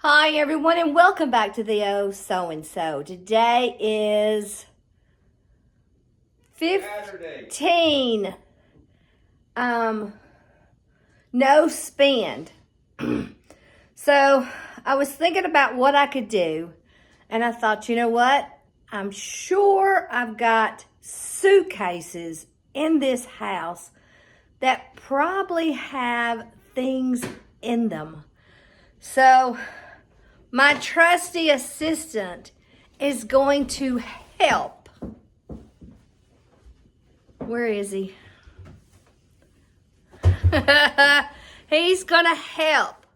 Hi everyone and welcome back to the Oh So and So. Today is 15 no spend. So I was thinking about what I could do and I thought, you know what? I'm sure I've got suitcases in this house that probably have things in them. So my trusty assistant is going to help. Where is he? He's going to help.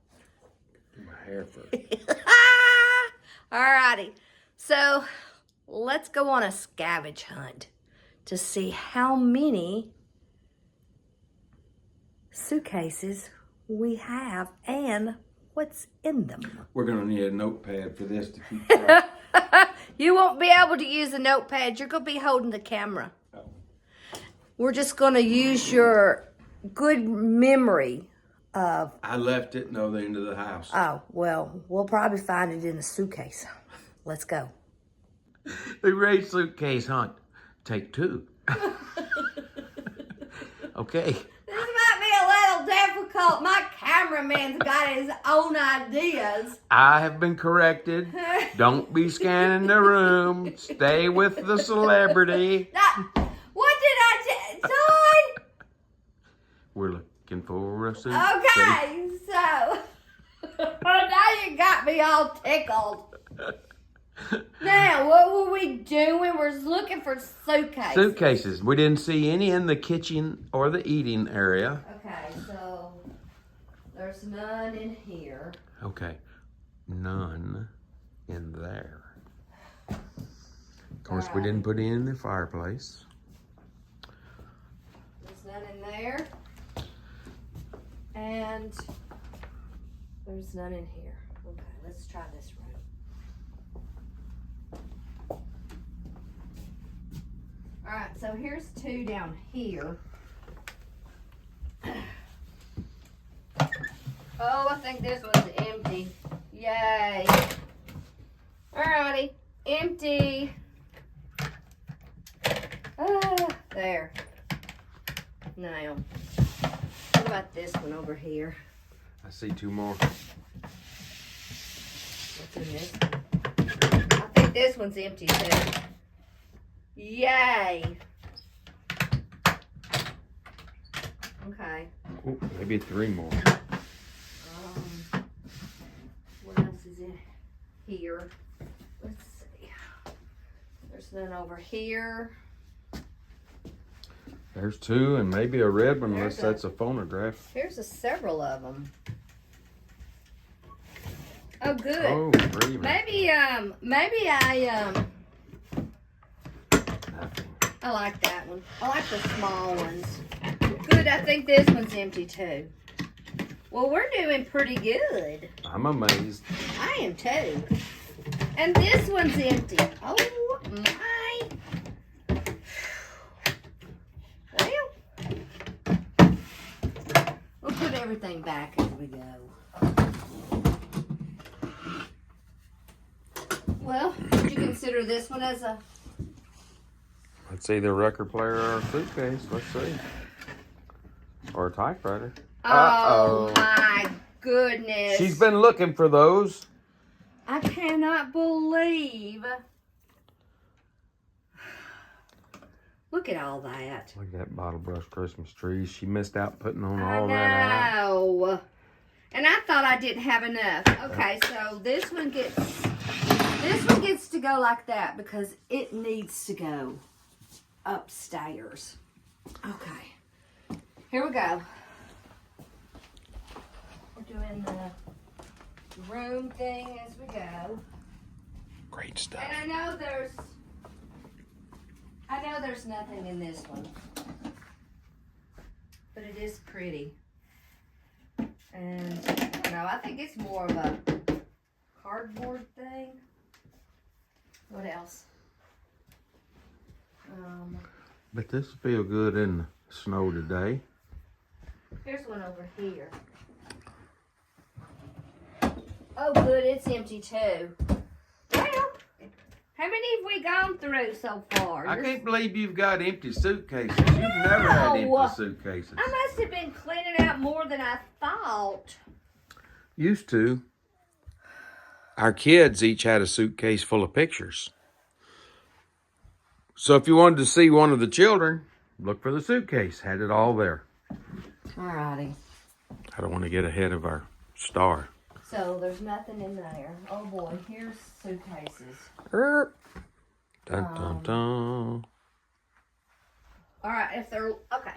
My hair first. Alrighty. So let's go on a scavenge hunt to see how many suitcases we have and what's in them. We're going to need a notepad for this to keep track. You won't be able to use a notepad. You're going to be holding the camera. Oh. We're just going to use your good memory of... I left it in the other end of the house. Oh, well, we'll probably find it in the suitcase. Let's go. The great suitcase hunt. Take two. Okay. This might be a little difficult. My cameraman's got his own ideas. I have been corrected. Don't be scanning the room. Stay with the celebrity. Now, what did I Son? We're looking for a suitcase. Okay, so now you got me all tickled. Now, what were we doing? We're looking for suitcases. Suitcases. We didn't see any in the kitchen or the eating area. Okay, so there's none in here. Okay. None in there. Of course, we didn't put any in the fireplace. There's none in there. And there's none in here. Okay, let's try this room. All right, so here's two down here. Oh, I think this one's empty. Yay. Alrighty, empty. There. Now, what about this one over here? I see two more. What's in this? I think this one's empty too. Yay. Okay. Ooh, maybe three more. What else is in here? Let's see. There's none over here. There's two and maybe a red one unless There's that's a phonograph. Here's several of them. Oh, good. Oh, three. Maybe I Nothing. I like that one. I like the small ones. Good, I think this one's empty too. Well, we're doing pretty good. I'm amazed. I am too. And this one's empty. Oh my. Well, we'll put everything back as we go. Well, would you consider this one as a... It's either a record player or a suitcase. Let's see. Or a typewriter. Oh my goodness. She's been looking for those. I cannot believe. Look at all that. Look at that bottle brush Christmas trees. She missed out putting on I all that out. know. And I thought I didn't have enough. Okay, so this one gets to go like that because it needs to go upstairs. Okay. Here we go. We're doing the room thing as we go. Great stuff. And I know there's nothing in this one. But it is pretty. And I think it's more of a cardboard thing. What else? But this will feel good in the snow today. Here's one over here. Oh, good. It's empty, too. Well, how many have we gone through so far? I can't believe you've got empty suitcases. You've never had empty suitcases. I must have been cleaning out more than I thought. Used to. Our kids each had a suitcase full of pictures. So if you wanted to see one of the children, look for the suitcase. Had it all there. Alrighty. I don't want to get ahead of our star. So there's nothing in there. Oh boy, here's suitcases. Dun dun dun. Alright, if they're okay.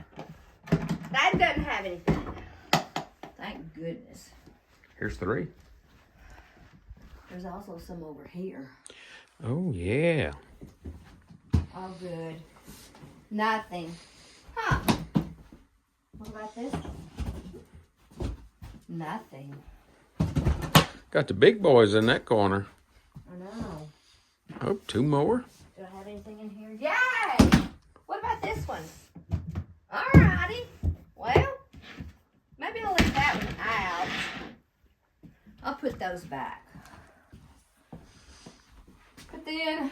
That doesn't have anything. Thank goodness. Here's 3. There's also some over here. Oh yeah. Oh good. Nothing. Huh. What about this one? Nothing. Got the big boys in that corner. I know. Oh, 2 more. Do I have anything in here? Yay! What about this one? Alrighty. Well, maybe I'll leave that one out. I'll put those back. But then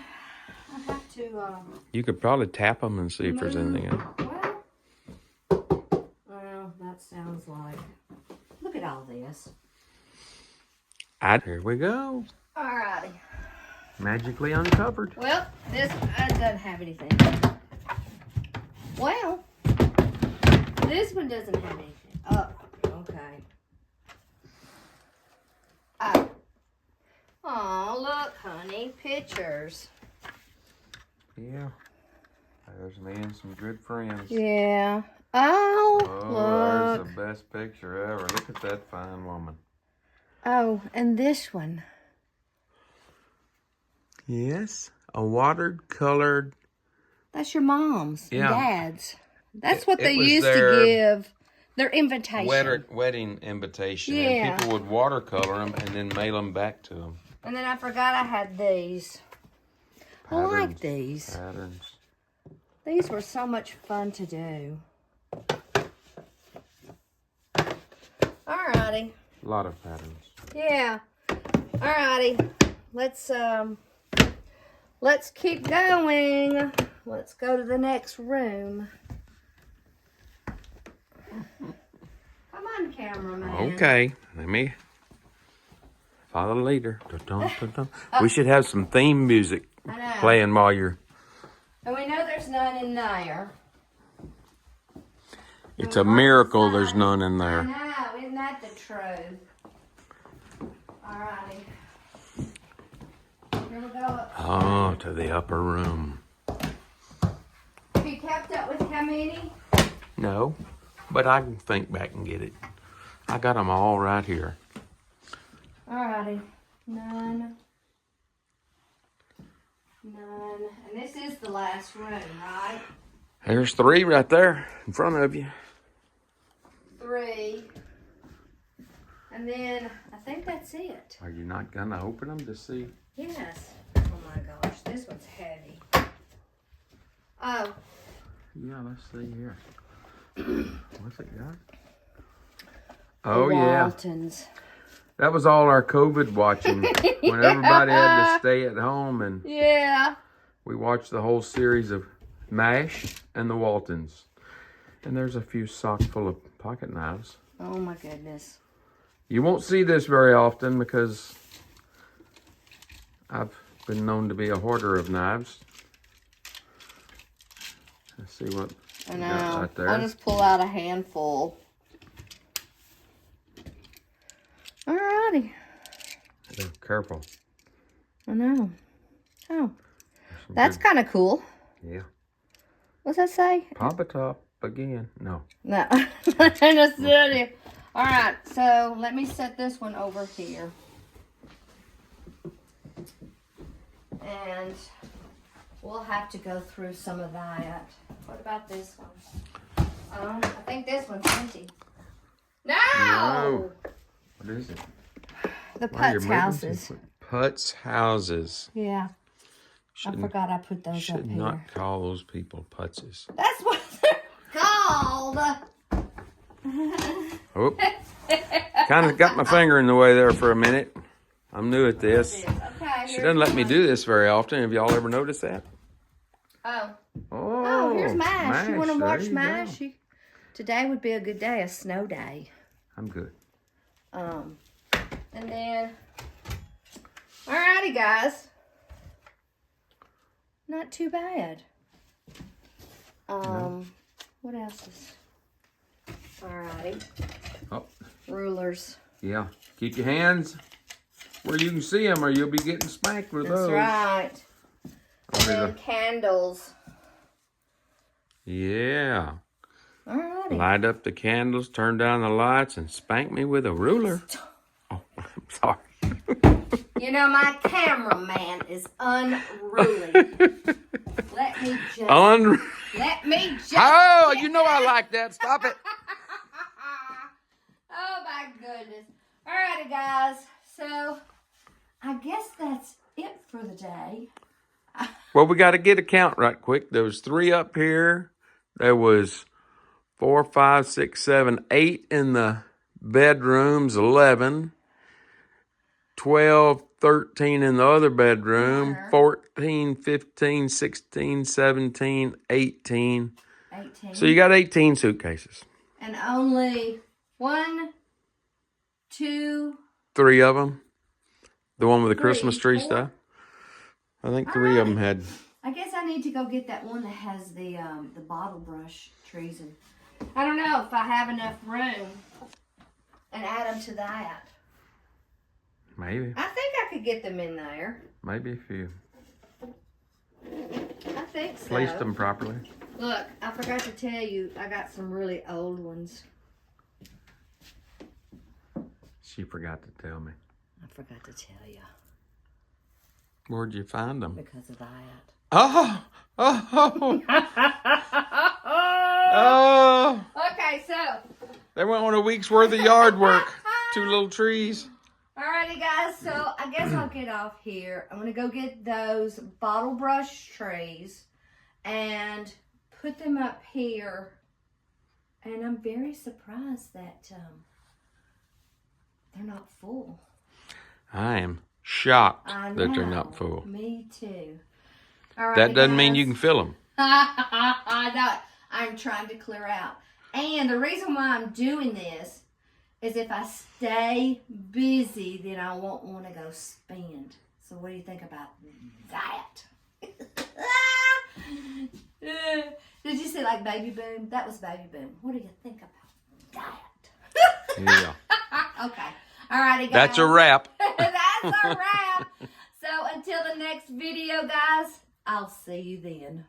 I have to. You could probably tap them and see if there's anything in it. Well, that sounds like. Look at all this. Here we go. Alrighty. Magically uncovered. Well, this doesn't have anything. Well, this one doesn't have anything. Oh, okay. Oh. Oh, look, honey. Pictures. Yeah. There's me and some good friends. Yeah. Oh, Oh, look. there's the best picture ever. Look at that fine woman. Oh, and this one. Yes. A watered, colored. That's your mom's and Yeah. dad's. That's what It they was used their to give. Their invitation. Wedding invitation. Yeah. And people would watercolor them and then mail them back to them. And then I forgot I had these. I like these. Patterns. These were so much fun to do. Alrighty. A lot of patterns. Yeah. Alrighty. Let's keep going. Let's go to the next room. Come on, cameraman. Okay. Let me follow the leader. Dun, dun, dun. We should have some theme music I know. playing while you're... And we know there's none in there. It's a miracle there's none in I there. know. Isn't that the truth? Alrighty. Here we go. Oh, to the upper room. Have you kept up with how many? No, but I can think back and get it. I got them all right here. Alrighty. None. None. And this is the last room, right? There's 3 right there in front of you. 3. And then I think that's it. Are you not going to open them to see? Yes. Oh my gosh, this one's heavy. Oh. Yeah, let's see here. What's it got? Oh, yeah. Waltons. That was all our COVID watching when everybody had to stay at home, and Yeah. we watched the whole series of MASH and the Waltons. And there's a few socks full of pocket knives. Oh my goodness. You won't see this very often because I've been known to be a hoarder of knives. Let's see what I we know. got right there. I'll just pull out a handful. Alrighty. Yeah, careful. I know. Oh, Some that's good- kind of cool. Yeah. What's that say? Pop a top again. No. No. Just it. All right, so let me set this one over here. And we'll have to go through some of that. What about this one? I think this one's empty. No! No. What is it? The Wow, you're Putz moving houses. too quick. Putz houses. Yeah, I Shouldn't, forgot I put those up should here. not call those people putzes. That's what they're called. Oh, kind of got my finger in the way there for a minute. I'm new at this. Okay. She doesn't let me do this very often. Have y'all ever noticed that? Oh. Oh, Oh, here's MASH. You want to There watch you MASH? go. Today would be a good day, a snow day. I'm good. And then, alrighty, guys. Not too bad. What else is? Alrighty. Oh. Rulers. Yeah. Keep your hands where you can see them, or you'll be getting spanked with those. That's right. And then candles. Yeah. Alrighty. Light up the candles, turn down the lights, and spank me with a ruler. Oh, I'm sorry. You know, my cameraman is unruly. Let me just. Let me just. Oh, you know I like that. Stop it. Oh, my goodness. Alrighty, guys. So, I guess that's it for the day. Well, we got to get a count right quick. There was 3 up here. There was 4, 5, 6, 7, 8 in the bedrooms, 11, 12, 13 in the other bedroom, 14, 15, 16, 17, 18. 18. So you got 18 suitcases. And only 1, 2, 3 of them. The one with the 3, Christmas tree 4. stuff. I think 3 of them had. I guess I need to go get that one that has the bottle brush trees, and I don't know if I have enough room and add them to that. Maybe. I think I could get them in there. Maybe if you I think so. placed them properly. Look, I forgot to tell you, I got some really old ones. She forgot to tell me. I forgot to tell you. Where'd you find them? Because of that. Oh! Oh! Oh! Okay, so. They went on a week's worth of yard work. 2 little trees. Alrighty, guys, so I guess I'll get off here. I'm going to go get those bottle brush trays and put them up here. And I'm very surprised that they're not full. I am shocked I know. that they're not full. Me too. Alrighty, That doesn't mean guys. you can fill them. I know. I'm trying to clear out. And the reason why I'm doing this is if I stay busy, then I won't want to go spend. So what do you think about that? Did you say like baby boom? That was baby boom. What do you think about that? Yeah. Okay. Alrighty, guys. That's a wrap. That's a wrap. So until the next video, guys, I'll see you then.